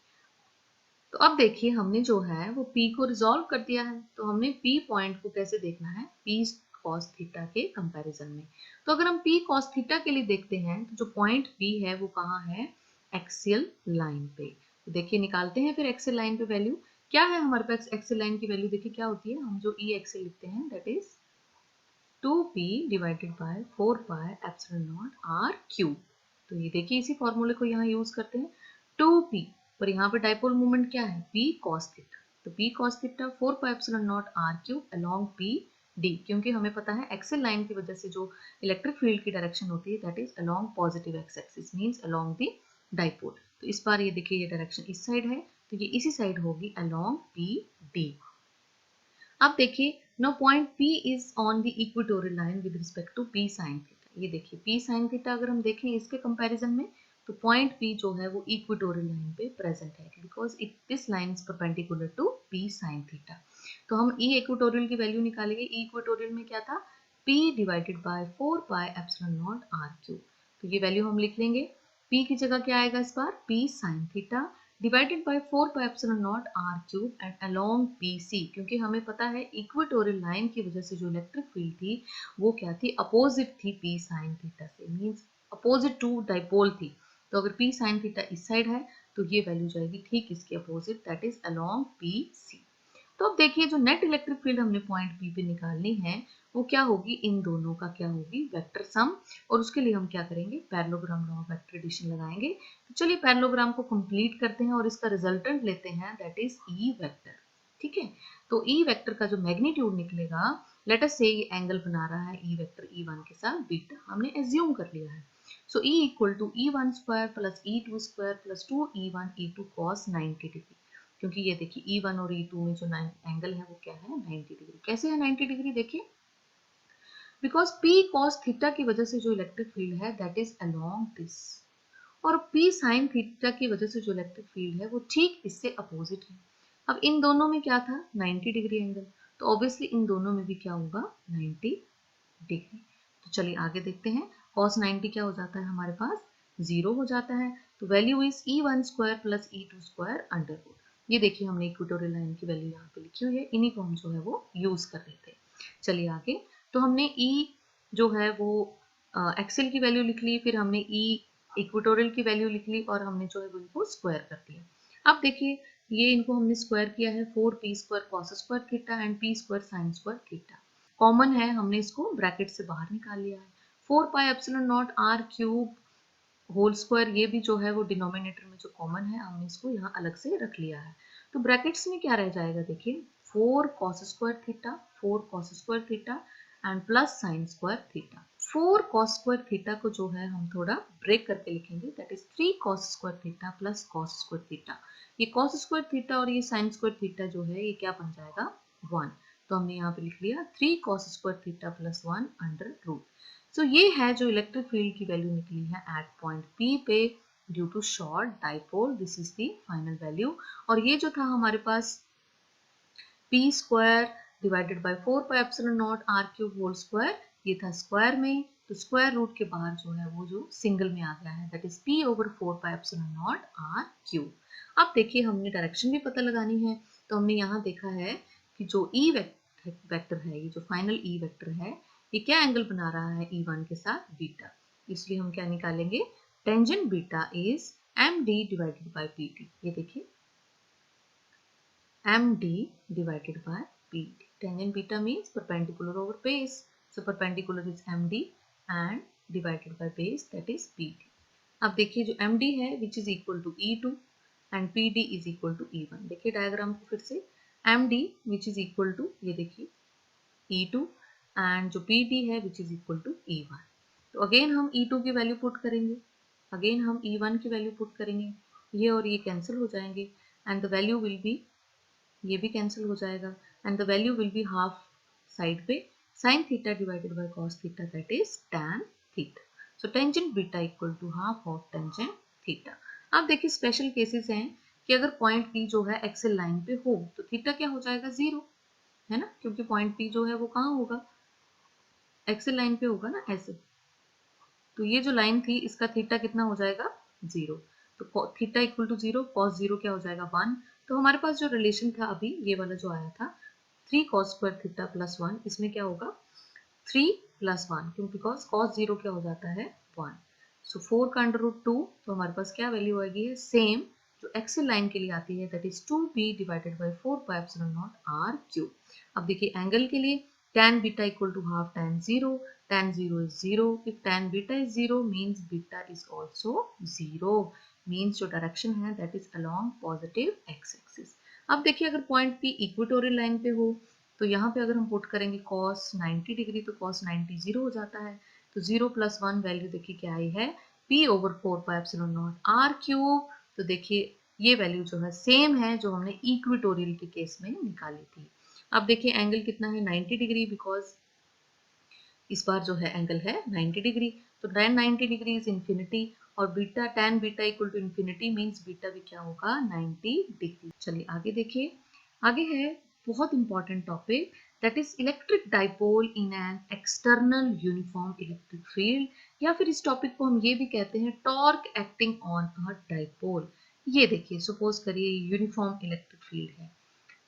S1: तो अब देखिए हमने जो है वो P को रिजॉल्व कर दिया है, तो हमने P पॉइंट को कैसे देखना है P cos थीटा के कंपैरिजन में। तो अगर हम P cos थीटा के लिए देखते हैं तो जो पॉइंट P है वो कहाँ है एक्सियल लाइन पे। तो देखिए निकालते हैं फिर एक्सियल लाइन पे वैल्यू क्या है हमारे पास। एक्सियल लाइन की वैल्यू देखिए क्या होती है, हम जो ई एक्सियल लिखते हैं that is 2p divided by 4 pi epsilon naught r cube. तो ये देखिए इसी फॉर्मूले को यहाँ यूज करते हैं 2p, पर यहाँ पे डाइपोल मोमेंट क्या है p cos थीटा, तो p cos theta 4 pi epsilon naught r cube along p d, क्योंकि हमें पता है एक्सियल लाइन की वजह से जो इलेक्ट्रिक फील्ड की डायरेक्शन होती है that is along positive x axis means along the dipole. तो इस बार ये देखिए ये डायरेक्शन इस साइड है तो ये इसी साइड होगी अलोंग p d। अब देखिए no point P is on the equatorial line with respect to P sin theta. ये देखिए P sin थीटा अगर हम देखें इसके कंपैरिजन में तो पॉइंट P जो है वो इक्वेटोरियल लाइन पे प्रेजेंट है because it this line is perpendicular to P sin theta. तो हम E इक्वेटोरियल की वैल्यू निकालेंगे। E इक्वेटोरियल में क्या था P divided by 4 pi epsilon naught r cube. तो ये वैल्यू हम लिख लेंगे। P की जगह क्या आएगा इस बार P sin theta divided by 4 pi epsilon naught r cube and along PC, क्योंकि हमें पता है इक्वेटोरियल लाइन की वजह से जो इलेक्ट्रिक फील्ड थी वो क्या थी अपोजिट थी P sin थीटा से, मींस अपोजिट टू डाइपोल थी। तो अगर P sin थीटा इस साइड है तो ये वैल्यू जाएगी ठीक इसके opposite that is along PC। तो अब देखिए जो नेट इलेक्ट्रिक फील्ड हमने पॉइंट P पे निकालनी है वो क्या होगी, इन दोनों का क्या होगी वेक्टर सम, और उसके लिए हम क्या करेंगे parallelogram law of vector addition लगाएंगे। तो चलिए पैरेललोग्राम को कंप्लीट करते हैं और इसका रिजल्टेंट लेते हैं दैट इज E वेक्टर। ठीक है, तो E वेक्टर का जो मैग्नीट्यूड निकलेगा, लेट अस से ये एंगल बना रहा है E वेक्टर E1 के साथ बीटा, हमने एज्यूम कर लिया है। So E equal to E1 square plus E2 square plus 2E1 E2 cos 90 degree, क्योंकि ये देखिए E1 और E2 में जो एंगल है वो क्या है 90 डिग्री। कैसे है 90 डिग्री देखिए, बिकॉज P cos थीटा की वजह से जो इलेक्ट्रिक फील्ड है दैट इज अलोंग दिस, और P sin थीटा की वजह से जो इलेक्ट्रिक फील्ड है वो ठीक इससे अपोजिट है। अब इन दोनों में क्या था 90 डिग्री एंगल, तो ऑब्वियसली इन दोनों में भी क्या होगा 90 डिग्री। तो चलिए आगे देखते हैं। cos 90 क्या हो जाता है हमारे पास 0 हो जाता है, तो value is E1 square plus E2 square under root. ये देखिए हमने इक्वेटोरियल लाइन की वैल्यू यहाँ पे लिखी हुई है, इन्हीं को हम जो है वो यूज कर रहे थे। चलिए आगे, तो हमने E जो है वो एक्सेल की वैल्यू लिख ली, फिर हमने E इक्वेटोरियल की वैल्यू लिख ली और हमने जो है वो इनको स्क्वायर कर दिया। अब देखिए ये इनको हमने स्क्वायर किया है 4p square cos square theta and p square sine square theta. Common है हमने इसको ब्रैकेट से बाहर निकाल लिया है। 4 pi epsilon naught r cube whole square, ये भी जो है वो डिनोमिनेटर में जो कॉमन है हमने इसको यहाँ अलग से रख लिया है। तो ब्रैकेट्स में क्या रह जाएगा देखिए 4 cos square theta 4 cos square theta and plus sine square theta. 4 cos square theta को जो है हम थोड़ा ब्रेक करके लिखेंगे that is 3 cos square theta plus cos square theta. ये cos स्क्वायर थीटा और ये साइन स्क्वायर थीटा जो है ये क्या बन जाएगा 1, तो हमने यहाँ पे लिख लिया 3 cos square theta plus 1 under root. So ये है जो इलेक्ट्रिक फील्ड की वैल्यू निकली है एट पॉइंट P पे due to short dipole, this is the final value. और ये जो था हमारे पास P square divided by 4 pi epsilon naught r cube whole square, ये था स्क्वायर में, तो स्क्वायर रूट के बाहर जो है वो जो सिंगल में आ गया है that is P over 4 pi epsilon naught r cube. अब देखिए हमने डायरेक्शन भी पता लगानी है, तो हमने यहाँ देखा है कि जो E वेक्टर है, ये जो फाइनल E वेक्टर है ये क्या एंगल बना रहा है E1 के साथ बीटा, इसलिए हम क्या निकालेंगे tangent beta is MD divided by PT। ये देखिए MD divided by PD. Tangent beta means perpendicular over base. So perpendicular is MD and divided by base that is PD. अब देखिए जो MD है which is equal to E2 and PD is equal to E1. देखिए डायग्राम को फिर से MD which is equal to ये देखिए E2 and जो PD है which is equal to E1. तो अगेन हम E2 की वैल्यू पुट करेंगे, अगेन हम E1 की वैल्यू पुट करेंगे, ये और ये कैंसिल हो जाएंगे and the value will be, ये भी कैंसिल हो जाएगा and the value will be half side पे sin theta divided by cos theta that is tan theta. So tangent beta equal to half of tangent theta. अब देखिए स्पेशल केसेस हैं कि अगर पॉइंट P जो है एक्सेल लाइन पे हो तो थीटा क्या हो जाएगा 0, है ना, क्योंकि पॉइंट P जो है वो कहाँ होगा एक्सेल लाइन पे होगा ना ऐसे। तो ये जो लाइन थी इसका थीटा कितना हो जाएगा 0, तो थीटा इक्वल टू 0 cos 0 क्या हो जाएगा 1। तो हमारे पास जो रिलेशन था अभी ये वाला जो आया था 3 cos स्क्वायर थीटा प्लस 1, इसमें क्या होगा 3 प्लस 1, क्योंकि cos 0 क्या हो जाता है 1। सो 4 का अंडर रूट 2, तो हमारे पास क्या वैल्यू आएगी सेम जो एक्सेल लाइन के लिए आती है that is 2p divided by 4 pi epsilon naught r cube. अब देखिए एंगल के लिए tan beta equal to half tan 0. Tan 0 is 0. If tan beta is 0 means beta is also 0. Means जो डायरेक्शन है that is along positive x axis. अब देखिए अगर पॉइंट P इक्वेटोरियल लाइन पे हो तो यहाँ पे अगर हम पुट करेंगे cos 90 डिग्री तो cos 90 0 हो जाता है. तो 0 + 1 वैल्यू देखिए क्या आई है P/4πε0 r क्यूब. तो देखिए ये वैल्यू जो है सेम है जो हमने इक्वेटोरियल के केस में निकाली थी. अब देखिए एंगल कितना है 90 डिग्री बिकॉज इस बार जो है एंगल है 90 डिग्री. तो tan 90 डिग्री इज इंफिनिटी और beta tan beta equal to infinity means beta भी क्या होगा 90 डिग्री. चलिए आगे देखिए. आगे है बहुत important topic that is electric dipole in an external uniform electric field या फिर इस टॉपिक को हम ये भी कहते हैं torque acting on a dipole. ये देखिए सपोज करिए यूनिफॉर्म इलेक्ट्रिक फील्ड है.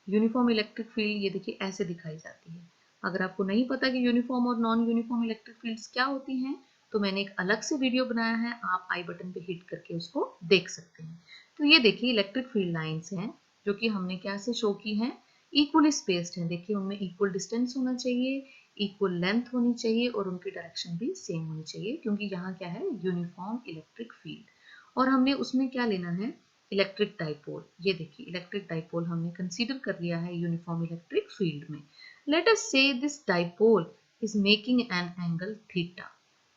S1: यूनिफॉर्म इलेक्ट्रिक फील्ड ये देखिए ऐसे दिखाई जाती है. अगर आपको नहीं पता कि यूनिफॉर्म और नॉन यूनिफॉर्म इलेक्ट्रिक फील्ड्स क्या होती हैं तो मैंने एक अलग से वीडियो बनाया है, आप आई बटन पे हिट करके उसको देख सकते हैं. तो ये देखिए इलेक्ट्रिक फील्ड लाइंस हैं जो कि हमने क्या से शो की हैं, इक्वली स्पेस्ड हैं. देखिए उनमें इक्वल डिस्टेंस होना चाहिए, इक्वल लेंथ होनी चाहिए और उनकी डायरेक्शन भी सेम होनी चाहिए क्योंकि यहाँ क्या है यूनिफॉर्म इलेक्ट्रिक फील्ड. और हमने उसमें क्या लेना है इलेक्ट्रिक डाइपोल. ये देखिए इलेक्ट्रिक डाइपोल हमने कंसीडर कर लिया है यूनिफॉर्म इलेक्ट्रिक फील्ड में. Let us say this dipole is making an angle theta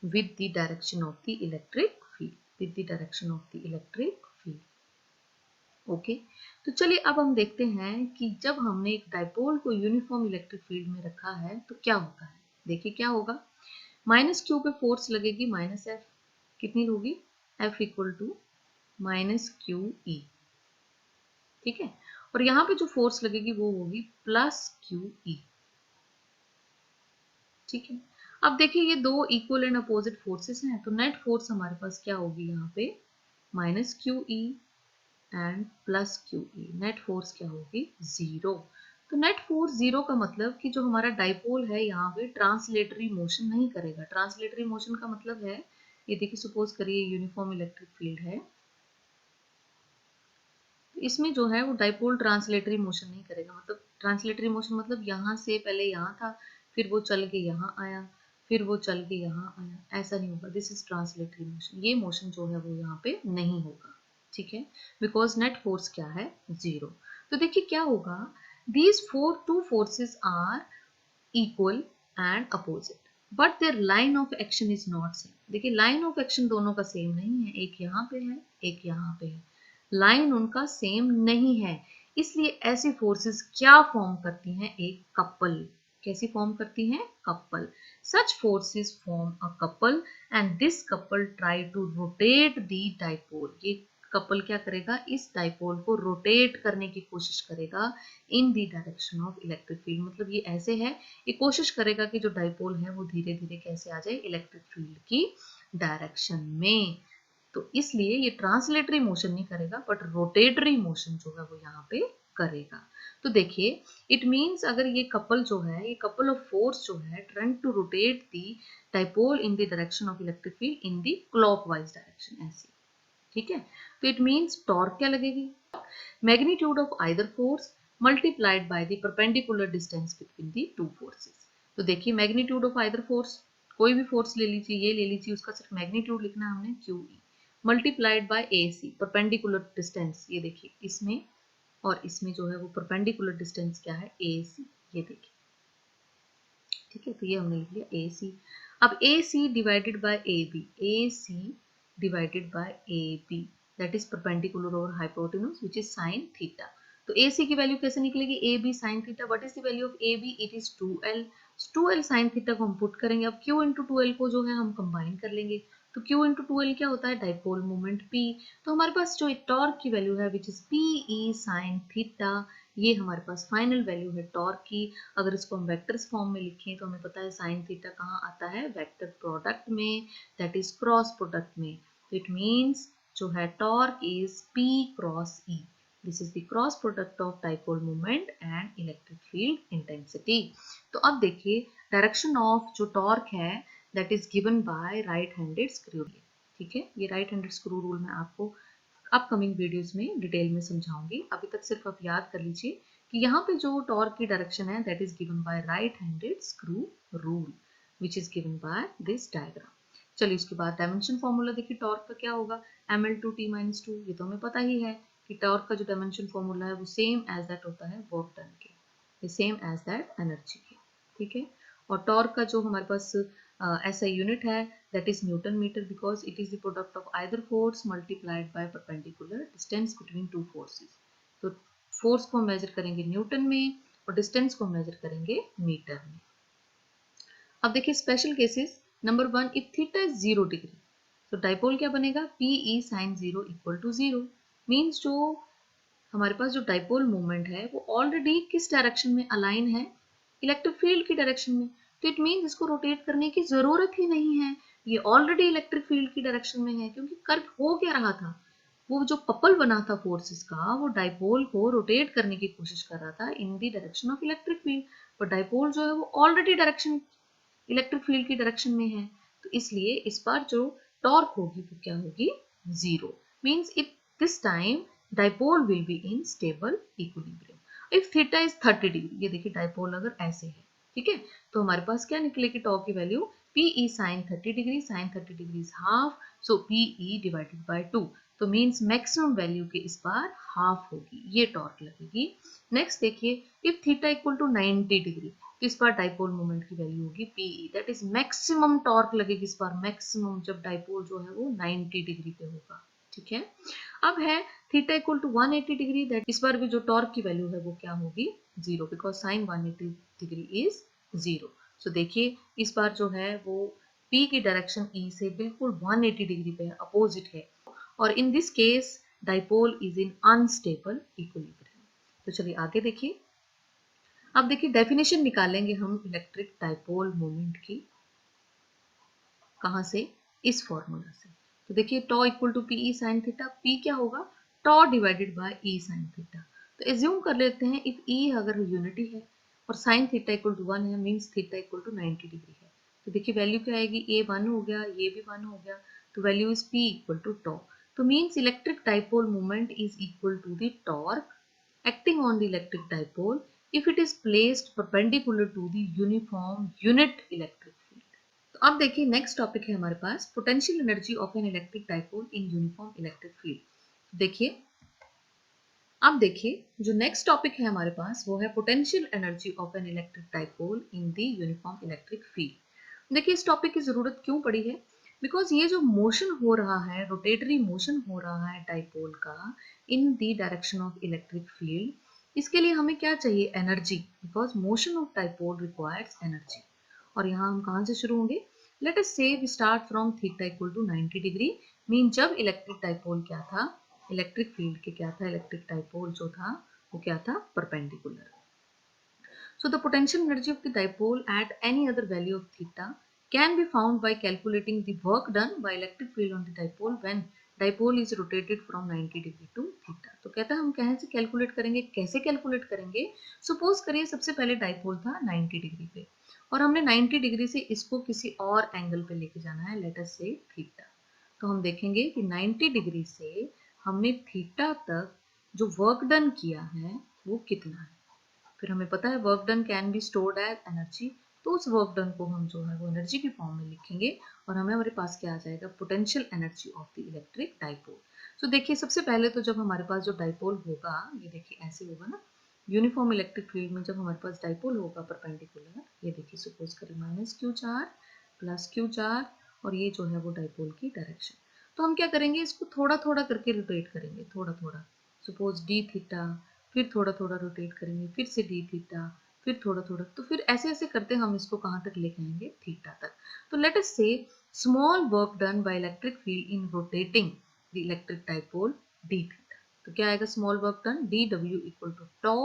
S1: with the direction of the electric field. With the direction of the electric field. Okay तो चलिए अब हम देखते हैं कि जब हमने एक डाइपोल को यूनिफॉर्म इलेक्ट्रिक फील्ड में रखा है तो क्या होता है. देखिए क्या होगा. -q पे फोर्स लगेगी -F. कितनी होगी F इक्वल टू -QE. ठीक है. और यहाँ पे जो फोर्स लगेगी वो होगी +QE. ठीक है. अब देखिए ये दो इक्वल एंड अपोजिट फोर्सेस हैं तो नेट फोर्स हमारे पास क्या होगी यहाँ पे -QE and +QE. Net force क्या होगी 0. तो नेट फोर्स 0 का मतलब कि जो हमारा डाइपोल है यहाँ पे ट्रांसलेटरी मोशन नहीं करेगा. ट्रांसलेटरी मोशन का मतलब है ये देखिए सपोज करिए यूनिफॉर्म इलेक्ट्रिक फील्ड है. इसमें जो है वो डाइपोल ट्रांसलेटरी मोशन नहीं करेगा. मतलब ट्रांसलेटरी मोशन मतलब यहाँ से पहले यहाँ था फिर वो चल के यहाँ आया फिर वो चल के यहाँ आया, ऐसा नहीं होगा. This is translatory motion. ये मोशन जो है वो यहाँ पे नहीं होगा. ठीक है. बिकॉज नेट फोर्स क्या है 0. तो देखिए क्या होगा these two forces are equal and opposite but their line of action is not same. देखिए लाइन ऑफ एक्शन दोनों का सेम नहीं है. एक यहाँ पे है एक यहाँ पे है. लाइन उनका सेम नहीं है. इसलिए ऐसी फोर्सेस क्या फॉर्म करती हैं एक कपल. कैसी फॉर्म करती हैं couple. Such forces form a couple and this couple try to rotate the dipole. ये कपल क्या करेगा इस डाइपोल को रोटेट करने की कोशिश करेगा इन the direction of electric field. मतलब ये ऐसे है ये कोशिश करेगा कि जो डाइपोल है वो धीरे धीरे कैसे आ जाए इलेक्ट्रिक फील्ड की डायरेक्शन में. तो इसलिए ये ट्रांसलेटरी मोशन नहीं करेगा बट रोटेटरी मोशन जो है वो यहाँ पे करेगा. तो देखिए इट मींस अगर ये कपल जो है ये कपल ऑफ फोर्स जो है trying to rotate the dipole in the direction of electric field in the clockwise direction ऐसे. ठीक है. तो इट मींस टॉर्क क्या लगेगी magnitude of either force multiplied by the perpendicular distance between the two forces. तो देखिए मैग्नीट्यूड ऑफ आइदर फोर्स कोई भी फोर्स ले लीजिए ये ले लीजिए उसका सिर्फ मैग्नीट्यूड लिखना है हमने QE multiplied by AC perpendicular distance. ये देखिए इसमें और इसमें जो है वो परपेंडिकुलर डिस्टेंस क्या है AC. ये देखिए ठीक है. तो ये हमने लिख लिया AC. अब AC divided by AB. AC divided by AB that is perpendicular over hypotenuse which is sin theta. तो AC की वैल्यू कैसे निकलेगी AB sin theta. What is the value of AB it is 2L. 2L sin theta को हम पुट करेंगे. अब Q इंटू 2L को जो है हम कंबाइन कर लेंगे. तो Q इंटू 2L क्या होता है डाइपोल मोमेंट P. तो हमारे पास जो टॉर्क की वैल्यू है which is PE sin theta. ये हमारे पास फाइनल वैल्यू है टॉर्क की. अगर इसको हम वेक्टर्स फॉर्म में लिखें तो हमें पता है साइन थीटा कहाँ आता है वेक्टर प्रोडक्ट में दैट इज क्रॉस प्रोडक्ट में. तो इट मीन्स जो है torque is P cross E. This is the cross product of dipole moment and electric field intensity. तो अब देखिए डायरेक्शन ऑफ जो टॉर्क है that is given by right handed screw rule. ठीक है. ये राइट हैंडेड स्क्रू रूल मैं आपको अपकमिंग वीडियोस में डिटेल में समझाऊंगी. अभी तक सिर्फ आप याद कर लीजिए कि यहाँ पे जो टॉर्क की डायरेक्शन है that is given by right handed screw rule which is given by this diagram. चलिए उसके बाद डायमेंशन फॉर्मूला देखिए टॉर्क का क्या होगा, ml/t - 2। ये तो हमें पता ही है कि टॉर्क का जो डायमेंशन फॉर्मूला है वो सेम एज दैट होता है वर्क डन के, सेम एज दैट एनर्जी के, ठीक है। और टॉर्क का जो हमारे पास ऐसा यूनिट है that is newton metre, because it is the product of either force multiplied by perpendicular distance between two forces. तो फोर्स को मेजर करेंगे न्यूटन में और डिस्टेंस को मेजर करेंगे मीटर में। अब देखिए special cases, number 1, if theta is 0 degree तो डाइपोल क्या बनेगा, PE sin 0 equal to 0। Means जो हमारे पास जो डाइपोल मोमेंट है वो ऑलरेडी किस डायरेक्शन में अलाइन है, इलेक्ट्रिक फील्ड की डायरेक्शन में। तो इट मीन्स इसको रोटेट करने की जरूरत ही नहीं है, ये ऑलरेडी इलेक्ट्रिक फील्ड की डायरेक्शन में है। क्योंकि कर हो क्या रहा था, वो जो कपल बना था फोर्सेस का, वो डाइपोल को रोटेट करने की कोशिश कर रहा था इन the direction of electric field. पर डाइपोल जो है वो ऑलरेडी डायरेक्शन इलेक्ट्रिक फील्ड की डायरेक्शन में है, तो इसलिए इस बार जो टॉर्क होगी वो क्या होगी, 0। Means it this time dipole will be in stable equilibrium if theta is 30 degree. ये देखिए डाइपोल अगर ऐसे है, ठीक है, तो हमारे पास क्या निकलेगी टॉर्क की value, PE sin 30 degree, sin 30 degree is half, so PE divided by 2। तो मीन्स मैक्सिमम वैल्यू के इस बार हाफ होगी, ये टॉर्क लगेगी। नेक्स्ट देखिए, if theta equal to 90 degree तो इस बार डाइपोल मोमेंट की वैल्यू होगी PE, that is maximum torque लगेगी इस बार, मैक्सिमम जब डाइपोल जो है वो 90 डिग्री पे होगा, ठीक है। अब है theta equal to 180 degree, that इस बार भी जो टॉर्क की वैल्यू है वो क्या होगी, 0, बिकॉज साइन 180 डिग्री इज 0। सो देखिए इस बार जो है वो P की डायरेक्शन E से बिल्कुल 180 डिग्री पे अपोजिट है, और in this case dipole is in unstable equilibrium. तो चलिए आगे देखिए। अब देखिए डेफिनेशन निकालेंगे हम इलेक्ट्रिक डाइपोल मोमेंट की, कहां से, इस फॉर्मूला से। तो देखिए tau equal to PE sin theta, P क्या होगा, tau divided by E sin theta. तो एज्यूम कर लेते हैं इफ E अगर यूनिटी है और sin थीटा इक्वल टू 1 है, means theta equal to 90 degree है। तो देखिए वैल्यू क्या आएगी, A 1 हो गया, ये भी 1 हो गया, तो value is P equal to tau. तो means electric dipole moment is equal to the torque acting on the electric dipole if it is placed perpendicular to the uniform unit electric field। तो अब देखिए नेक्स्ट टॉपिक है हमारे पास potential energy of an electric dipole in uniform electric field. देखिए अब देखिए जो नेक्स्ट टॉपिक है हमारे पास वो है potential energy of an electric dipole in the uniform electric field. देखिए इस टॉपिक की जरूरत क्यों पड़ी है, बिकॉज ये जो मोशन हो रहा है, रोटेटरी मोशन हो रहा है डाइपोल का इन the direction of electric field, इसके लिए हमें क्या चाहिए, energy, because motion of dipole requires energy. और यहाँ हम कहाँ से शुरू होंगे, let us say we start from theta equal to 90 degree. Mean जब इलेक्ट्रिक डाइपोल क्या था, इलेक्ट्रिक फील्ड के क्या था, इलेक्ट्रिक डाइपोल जो था वो क्या था, perpendicular. So the potential energy of the dipole at any other value of theta can be found by calculating the work done by electric field on the dipole when dipole is rotated from 90 degree to theta। तो कहता है हम कैसे कैलकुलेट करेंगे, कैसे कैलकुलेट करेंगे, सपोज करिए सबसे पहले डाइपोल था 90 डिग्री पे और हमने 90 डिग्री से इसको किसी और एंगल पे लेके जाना है, लेट अस से थीटा। तो हम देखेंगे कि 90 डिग्री से हमने थीटा तक जो वर्क डन किया है वो कितना है। फिर हमें पता है work done can be stored as energy, तो उस वर्क डन को हम जो है वो एनर्जी की फॉर्म में लिखेंगे और हमें हमारे पास क्या आ जाएगा, potential energy of the electric dipole. तो देखिए सबसे पहले तो जब हमारे पास जो डाइपोल होगा, ये देखिए ऐसे होगा ना, यूनिफॉर्म इलेक्ट्रिक फील्ड में जब हमारे पास डाइपोल होगा परपेंडिकुलर, ये देखिए सपोज करें -q4 +q4 और ये जो है वो डाइपोल की डायरेक्शन। तो हम क्या करेंगे, इसको थोड़ा थोड़ा करके रोटेट करेंगे, थोड़ा थोड़ा, सपोज डी थीटा, फिर थोड़ा थोड़ा रोटेट करेंगे, फिर से डी थीटा, फिर थोड़ा थोड़ा, तो फिर ऐसे ऐसे करते हम इसको कहाँ तक लेके आएंगे, थीटा तक। तो let us say small work done by electric field in rotating the electric dipole d theta. तो क्या आएगा स्मॉल वर्क डन, डी डब्ल्यू equal to tau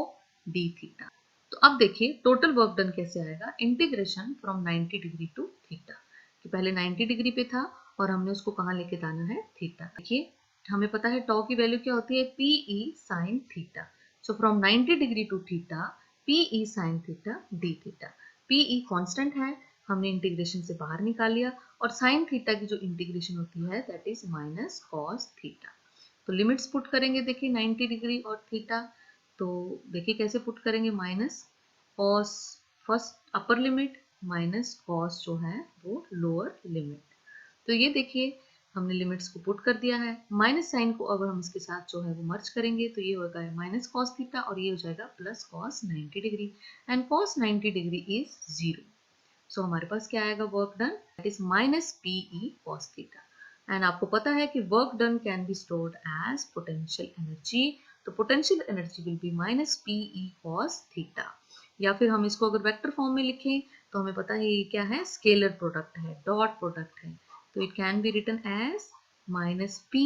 S1: d theta. तो अब देखिए टोटल वर्क डन कैसे आएगा, integration from 90 degree to theta, कि पहले 90 डिग्री पे था और हमने उसको कहाँ लेके जाना है, थीटा। देखिए हमें पता है टॉ की वैल्यू क्या होती है, PE sin theta. So from 90 degree to theta, PE sin theta d theta। PE constant है, हमने इंटीग्रेशन से बाहर निकाल लिया, और sin थीटा की जो इंटीग्रेशन होती है that is minus cos theta. तो लिमिट्स पुट करेंगे देखिए 90 डिग्री और थीटा, तो देखिए कैसे पुट करेंगे, minus cos first upper limit minus cos जो है वो लोअर लिमिट। तो ये देखिए हमने लिमिट्स को पुट कर दिया है। माइनस साइन को अगर हम इसके साथ जो है वो मर्ज करेंगे तो ये होगा माइनस कॉस थीटा और ये हो जाएगा plus cos 90 degree and cos 90 degree is 0। So हमारे पास क्या आएगा work done, that is minus PE cos theta. And आपको पता है कि work done can be stored as potential energy, तो potential energy will be minus PE cos theta. या फिर हम इसको अगर वेक्टर फॉर्म में लिखें तो हमें पता है ये क्या है, स्केलर प्रोडक्ट है, डॉट प्रोडक्ट है, तो it can be written as minus P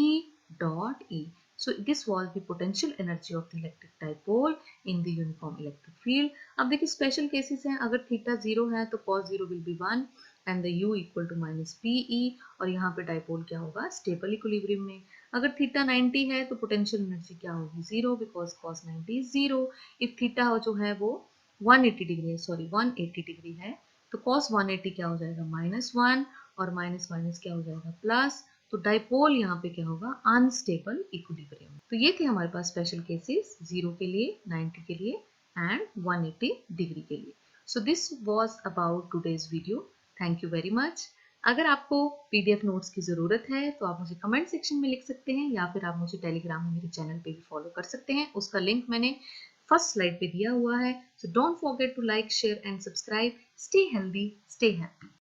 S1: dot E. So this was the potential energy of the electric dipole in the uniform electric field. अब देखिए स्पेशल केसेस हैं, अगर थीटा 0 है तो cos 0 will be 1 and the u equal to minus PE, और यहाँ पे डाइपोल क्या होगा, स्टेबल इक्विलिब्रियम में। अगर थीटा 90 है तो पोटेंशियल एनर्जी क्या होगी, 0, because cos 90 is 0। If theta जो है वो 180 डिग्री है, सॉरी 180 डिग्री है, तो cos 180 क्या हो जाएगा, -1, और माइनस माइनस क्या हो जाएगा, प्लस। तो डाइपोल यहाँ पे क्या होगा, अनस्टेबल इक्विलिब्रियम। तो ये थे हमारे पास स्पेशल केसेस 0 के लिए, 90 के लिए एंड 180 डिग्री के लिए। So this was about today's video. Thank you very much. अगर आपको पीडीएफ नोट्स की ज़रूरत है तो आप मुझे कमेंट सेक्शन में लिख सकते हैं, या फिर आप मुझे टेलीग्राम में मेरे चैनल पे भी फॉलो कर सकते हैं। उसका लिंक मैंने फर्स्ट स्लाइड पे दिया हुआ है। So don't forget to like, share and subscribe. Stay healthy, stay happy.